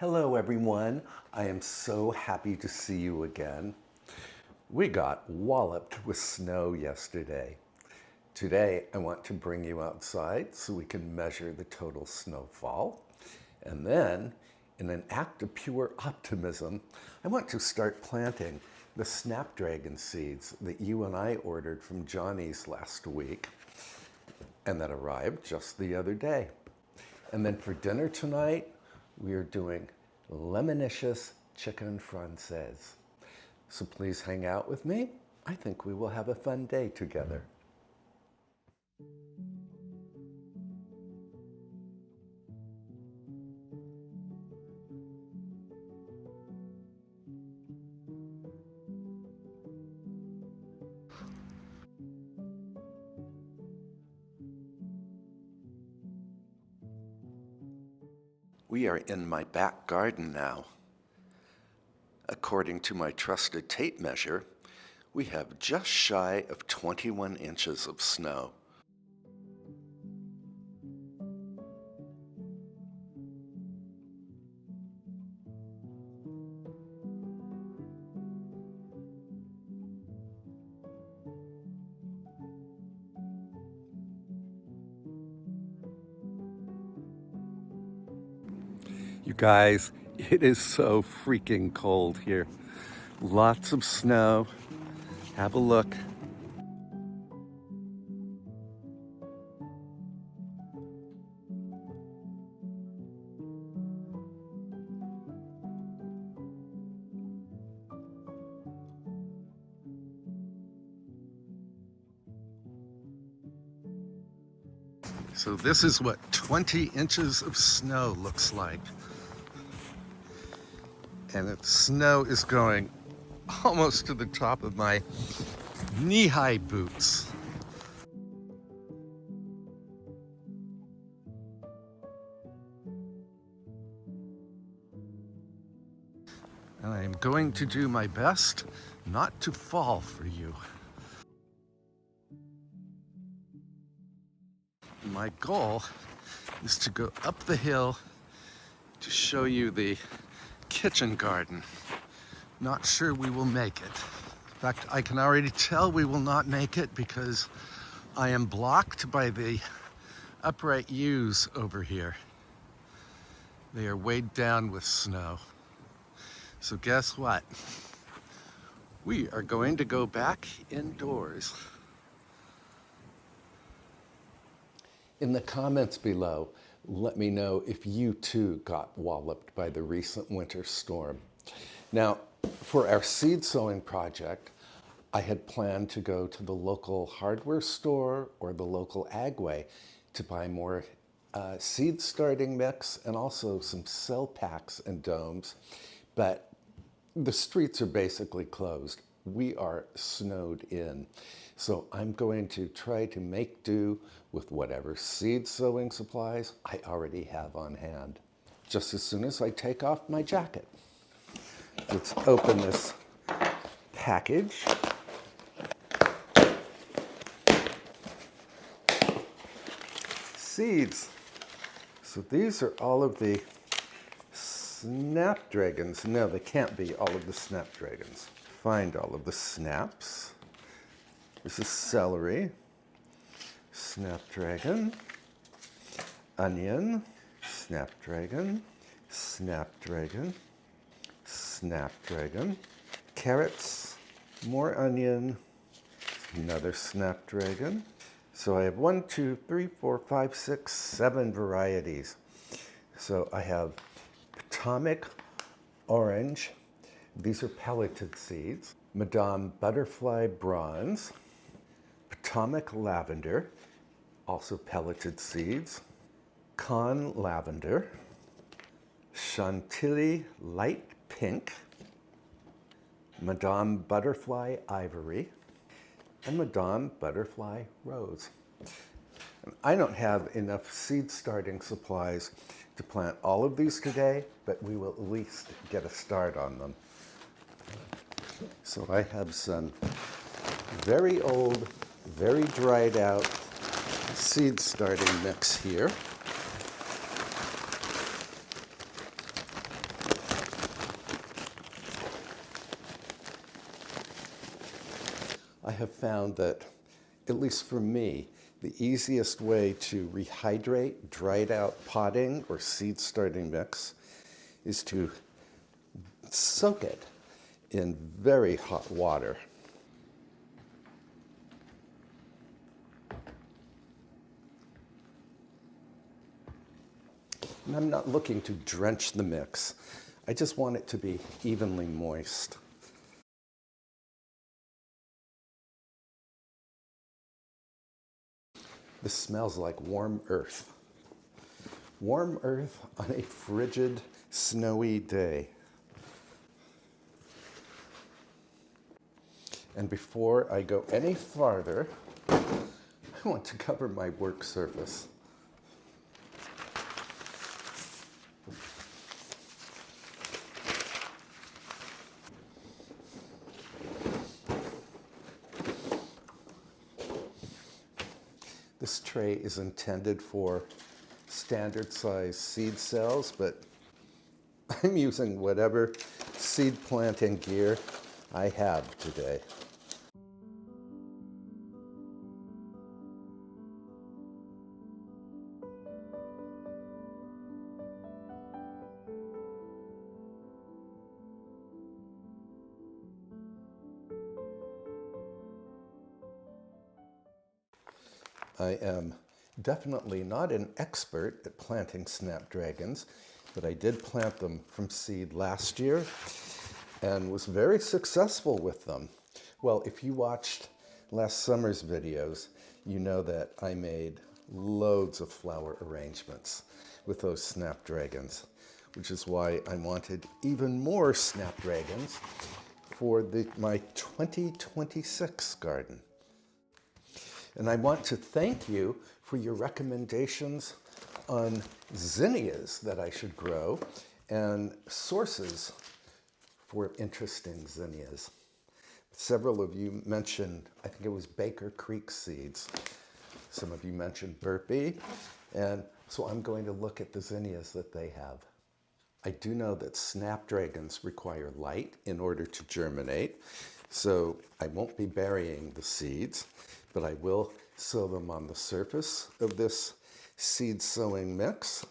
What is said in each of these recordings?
Hello everyone, I am so happy to see you again. We got walloped with snow yesterday. Today I want to bring you outside so we can measure the total snowfall. And then, in an act of pure optimism, I want to start planting the Snapdragon seeds that you and I ordered from Johnny's last week and that arrived just the other day. And then for dinner tonight, we are doing lemonicious chicken française. So please hang out with me. I think we will have a fun day together. We are in my back garden now. According to my trusted tape measure, we have just shy of 21 inches of snow. You guys, it is so freaking cold here. Lots of snow. Have a look. So this is what 20 inches of snow looks like. And the snow is going almost to the top of my knee-high boots. And I am going to do my best not to fall for you. My goal is to go up the hill to show you the kitchen garden. Not sure we will make it. In fact, I can already tell we will not make it because I am blocked by the upright yews over here. They are weighed down with snow. So guess what? We are going to go back indoors. In the comments below, let me know if you too got walloped by the recent winter storm. Now, for our seed sowing project, I had planned to go to the local hardware store or the local Agway to buy more seed starting mix and also some cell packs and domes, but the streets are basically closed. We are snowed in. So I'm going to try to make do with whatever seed sowing supplies I already have on hand. Just as soon as I take off my jacket. Let's open this package. Seeds. So these are all of the Snapdragons. No, they can't be all of the Snapdragons. Find all of the snaps. This is celery, Snapdragon, onion, Snapdragon, Snapdragon, Snapdragon, carrots, more onion, another Snapdragon. So I have 1, 2, 3, 4, 5, 6, 7 varieties. So I have Potomac orange. These are pelleted seeds. Madame Butterfly bronze. Potomac lavender, also pelleted seeds. Con lavender. Chantilly light pink. Madame Butterfly ivory. And Madame Butterfly rose. I don't have enough seed starting supplies to plant all of these today, but we will at least get a start on them. So I have some very old, very dried out seed starting mix here. I have found that, at least for me, the easiest way to rehydrate dried out potting or seed starting mix is to soak it in very hot water. And I'm not looking to drench the mix. I just want it to be evenly moist. This smells like warm earth. Warm earth on a frigid, snowy day. And before I go any farther, I want to cover my work surface. This tray is intended for standard size seed cells, but I'm using whatever seed planting gear I have today. I am definitely not an expert at planting snapdragons, but I did plant them from seed last year and was very successful with them. Well, if you watched last summer's videos, you know that I made loads of flower arrangements with those snapdragons, which is why I wanted even more snapdragons for my 2026 garden. And I want to thank you for your recommendations on zinnias that I should grow and sources for interesting zinnias. Several of you mentioned, I think it was Baker Creek seeds. Some of you mentioned Burpee. And so I'm going to look at the zinnias that they have. I do know that snapdragons require light in order to germinate. So I won't be burying the seeds, but I will sow them on the surface of this seed sowing mix.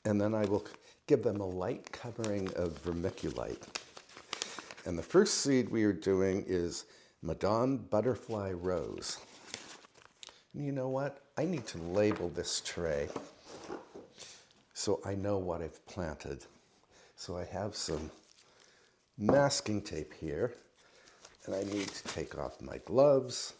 And then I will give them a light covering of vermiculite. And the first seed we are doing is Madame Butterfly Rose. And you know what? I need to label this tray so I know what I've planted. So I have some masking tape here, and I need to take off my gloves.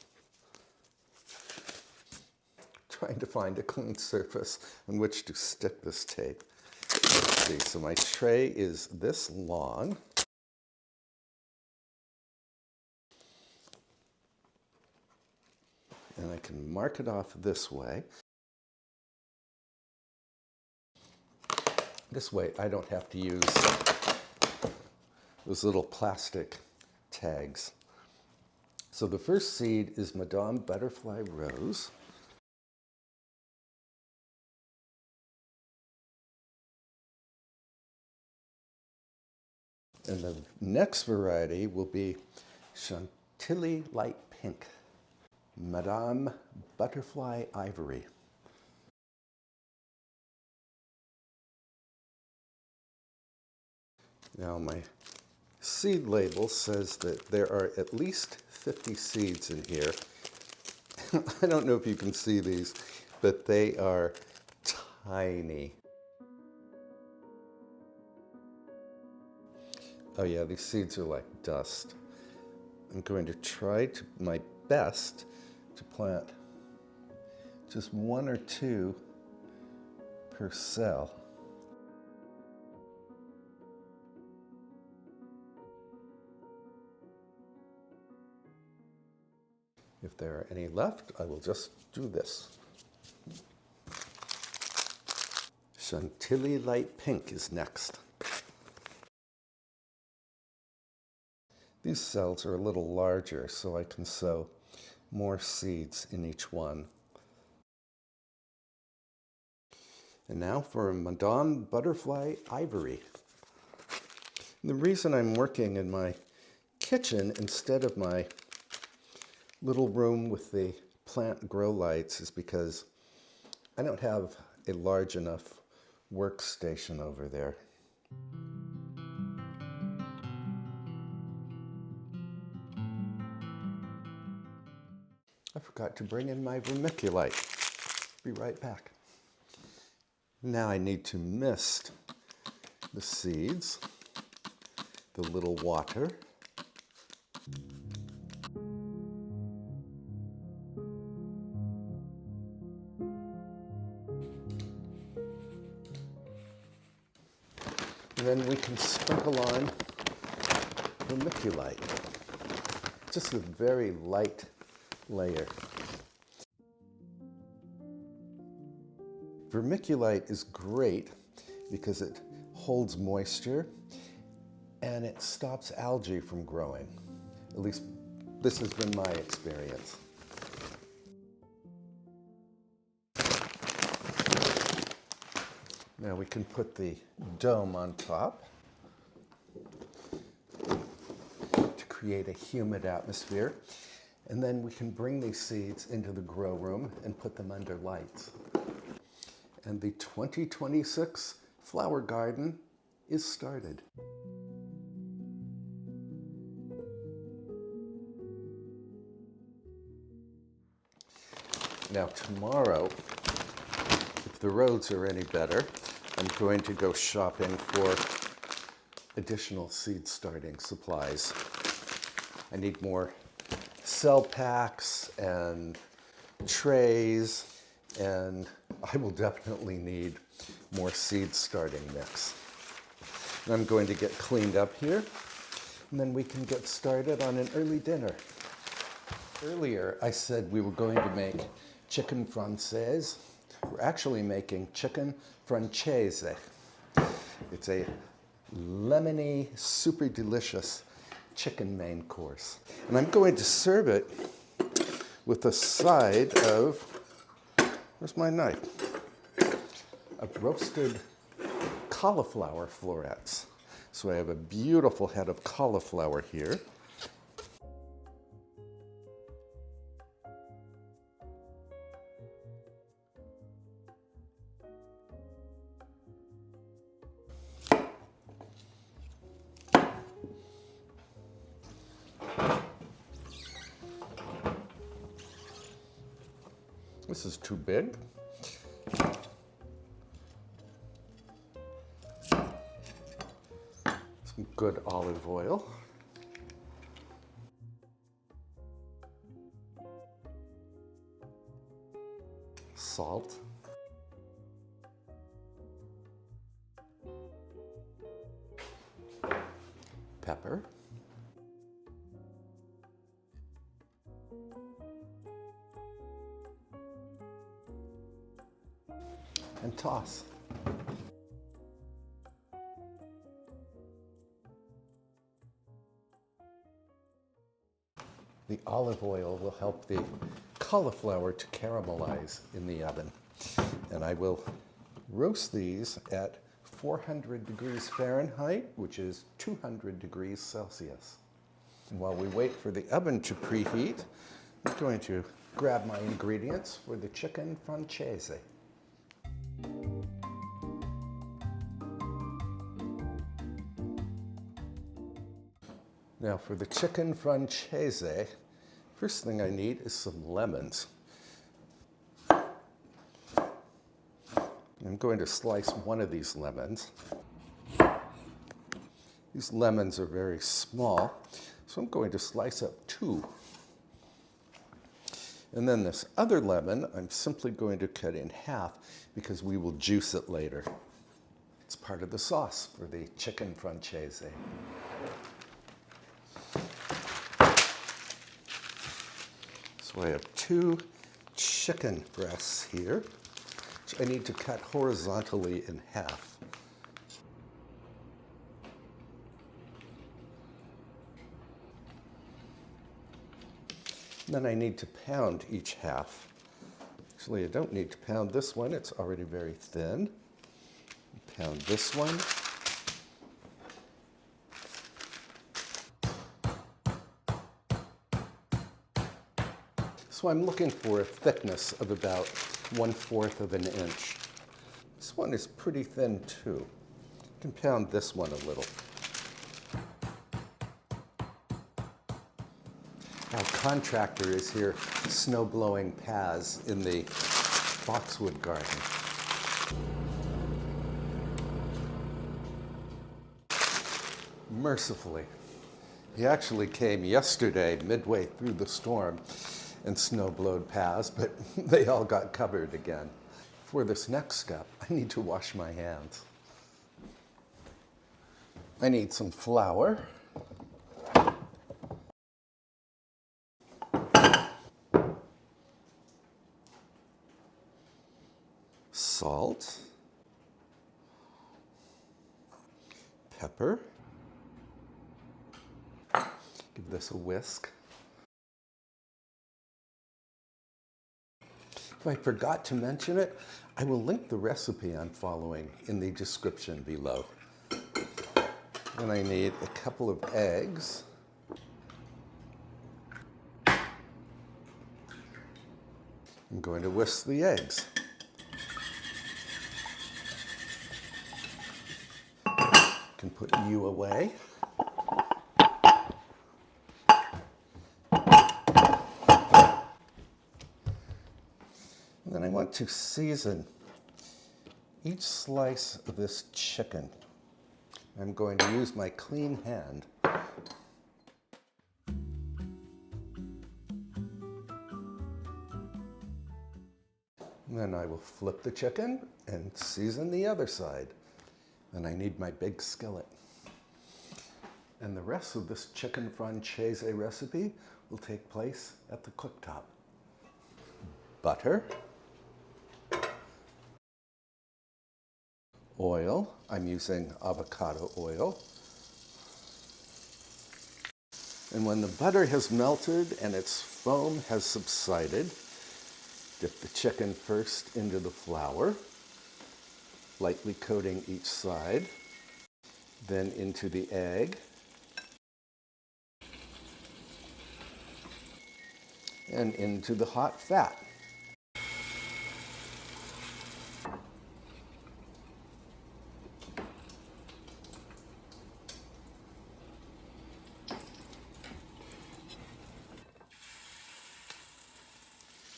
Trying to find a clean surface on which to stick this tape. Let's see, so my tray is this long. And I can mark it off this way. This way I don't have to use those little plastic tags. So the first seed is Madame Butterfly Rose. And the next variety will be Chantilly Light Pink, Madame Butterfly Ivory. Now my seed label says that there are at least 50 seeds in here. I don't know if you can see these, but they are tiny. Oh yeah, these seeds are like dust. I'm going to try my best to plant just one or two per cell. If there are any left, I will just do this. Chantilly Light Pink is next. These cells are a little larger, so I can sow more seeds in each one. And now for Madame Butterfly Ivory. And the reason I'm working in my kitchen instead of my little room with the plant grow lights is because I don't have a large enough workstation over there. I forgot to bring in my vermiculite. Be right back. Now I need to mist the seeds, the little water. And then we can sprinkle on vermiculite. Just a very light layer. Vermiculite is great because it holds moisture and it stops algae from growing. At least this has been my experience. Now we can put the dome on top to create a humid atmosphere. And then we can bring these seeds into the grow room and put them under lights. And the 2026 flower garden is started. Now tomorrow, if the roads are any better, I'm going to go shopping for additional seed starting supplies. I need more cell packs and trays, and I will definitely need more seed starting mix. And I'm going to get cleaned up here, and then we can get started on an early dinner. Earlier, I said we were going to make chicken française. We're actually making chicken francese. It's a lemony, super delicious chicken main course. And I'm going to serve it with a side of, where's my knife? Of roasted cauliflower florets. So I have a beautiful head of cauliflower here. This is too big. Some good olive oil. Salt. Pepper. And toss. The olive oil will help the cauliflower to caramelize in the oven. And I will roast these at 400 degrees Fahrenheit, which is 200 degrees Celsius. And while we wait for the oven to preheat, I'm going to grab my ingredients for the chicken francese. Now for the chicken francese, first thing I need is some lemons. I'm going to slice one of these lemons. These lemons are very small, so I'm going to slice up two. And then this other lemon, I'm simply going to cut in half because we will juice it later. It's part of the sauce for the chicken francese. So I have two chicken breasts here, which I need to cut horizontally in half. Then I need to pound each half. Actually, I don't need to pound this one. It's already very thin. Pound this one. So I'm looking for a thickness of about 1/4 of an inch. This one is pretty thin too. I can pound this one a little. Our contractor is here snow blowing paths in the boxwood garden. Mercifully, he actually came yesterday midway through the storm and snow blowed paths, but they all got covered again. For this next step, I need to wash my hands. I need some flour. Salt. Pepper. Give this a whisk. If I forgot to mention it, I will link the recipe I'm following in the description below. And I need a couple of eggs. I'm going to whisk the eggs. Can put you away. And then I want to season each slice of this chicken. I'm going to use my clean hand. And then I will flip the chicken and season the other side. And I need my big skillet. And the rest of this chicken francese recipe will take place at the cooktop. Butter. Oil. I'm using avocado oil. And when the butter has melted and its foam has subsided, dip the chicken first into the flour, lightly coating each side, then into the egg, and into the hot fat.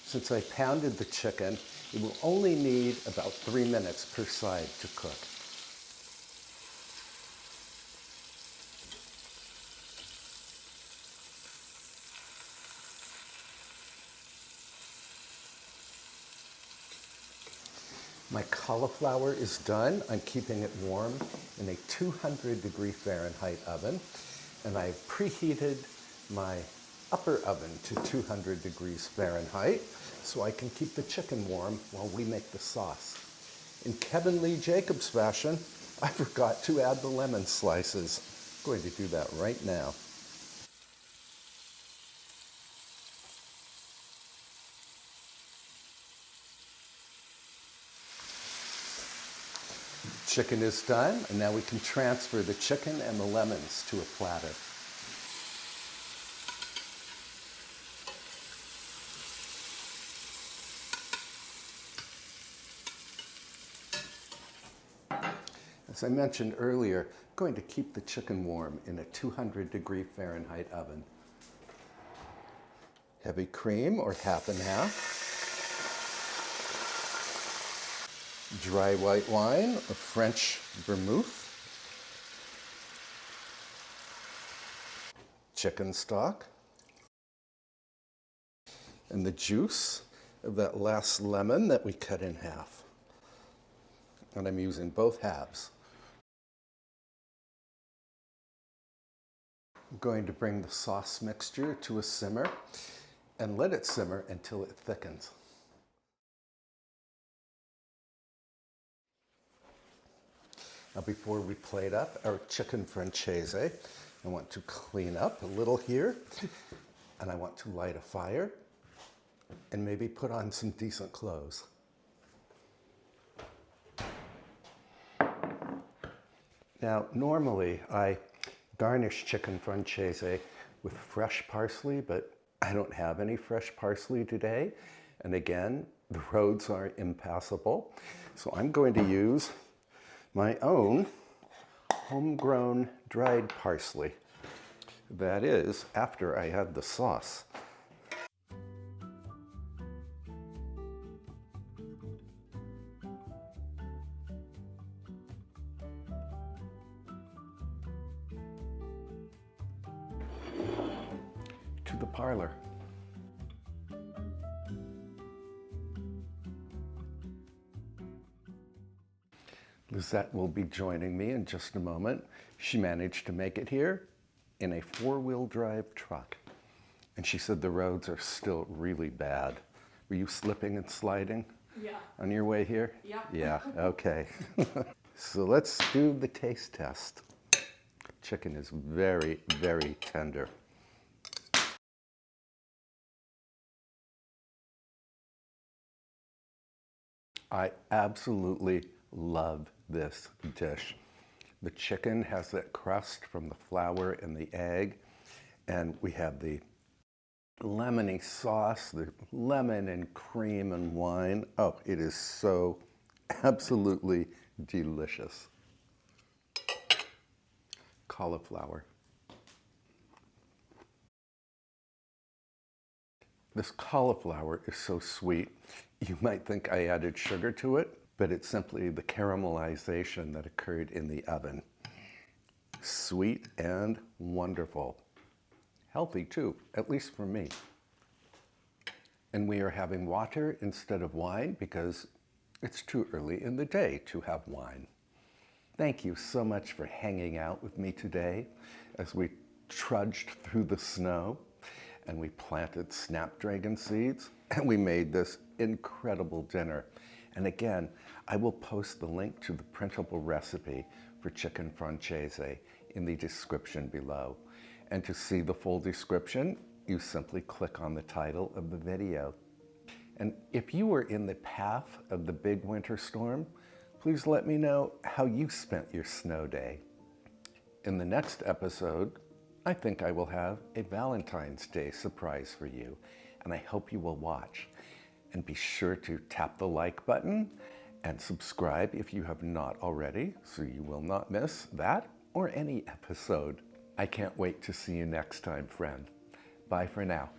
Since I pounded the chicken, it will only need about 3 minutes per side to cook. My cauliflower is done. I'm keeping it warm in a 200-degree Fahrenheit oven, and I've preheated my upper oven to 200 degrees Fahrenheit so I can keep the chicken warm while we make the sauce. In Kevin Lee Jacobs fashion, I forgot to add the lemon slices. I'm going to do that right now. Chicken is done, and now we can transfer the chicken and the lemons to a platter. As I mentioned earlier, I'm going to keep the chicken warm in a 200-degree Fahrenheit oven. Heavy cream, or half and half. Dry white wine, or French vermouth. Chicken stock. And the juice of that last lemon that we cut in half. And I'm using both halves. I'm going to bring the sauce mixture to a simmer and let it simmer until it thickens. Now before we plate up our chicken francese, I want to clean up a little here, and I want to light a fire and maybe put on some decent clothes. Now normally I garnish chicken francese with fresh parsley, but I don't have any fresh parsley today. And again, the roads are impassable. So I'm going to use my own homegrown dried parsley. That is, after I add the sauce. To the parlor. Lizette will be joining me in just a moment. She managed to make it here in a four-wheel drive truck. And she said the roads are still really bad. Were you slipping and sliding? Yeah. On your way here? Yep. Yeah, okay. So let's do the taste test. Chicken is very, very tender. I absolutely love this dish. The chicken has that crust from the flour and the egg, and we have the lemony sauce, the lemon and cream and wine. Oh, it is so absolutely delicious. Cauliflower. This cauliflower is so sweet. You might think I added sugar to it, but it's simply the caramelization that occurred in the oven. Sweet and wonderful. Healthy too, at least for me. And we are having water instead of wine because it's too early in the day to have wine. Thank you so much for hanging out with me today as we trudged through the snow and we planted Snapdragon seeds and we made this incredible dinner. And again, I will post the link to the printable recipe for chicken francese in the description below. And to see the full description, you simply click on the title of the video. And if you were in the path of the big winter storm, please let me know how you spent your snow day. In the next episode, I think I will have a Valentine's Day surprise for you, and I hope you will watch. And be sure to tap the like button and subscribe if you have not already, so you will not miss that or any episode. I can't wait to see you next time, friend. Bye for now.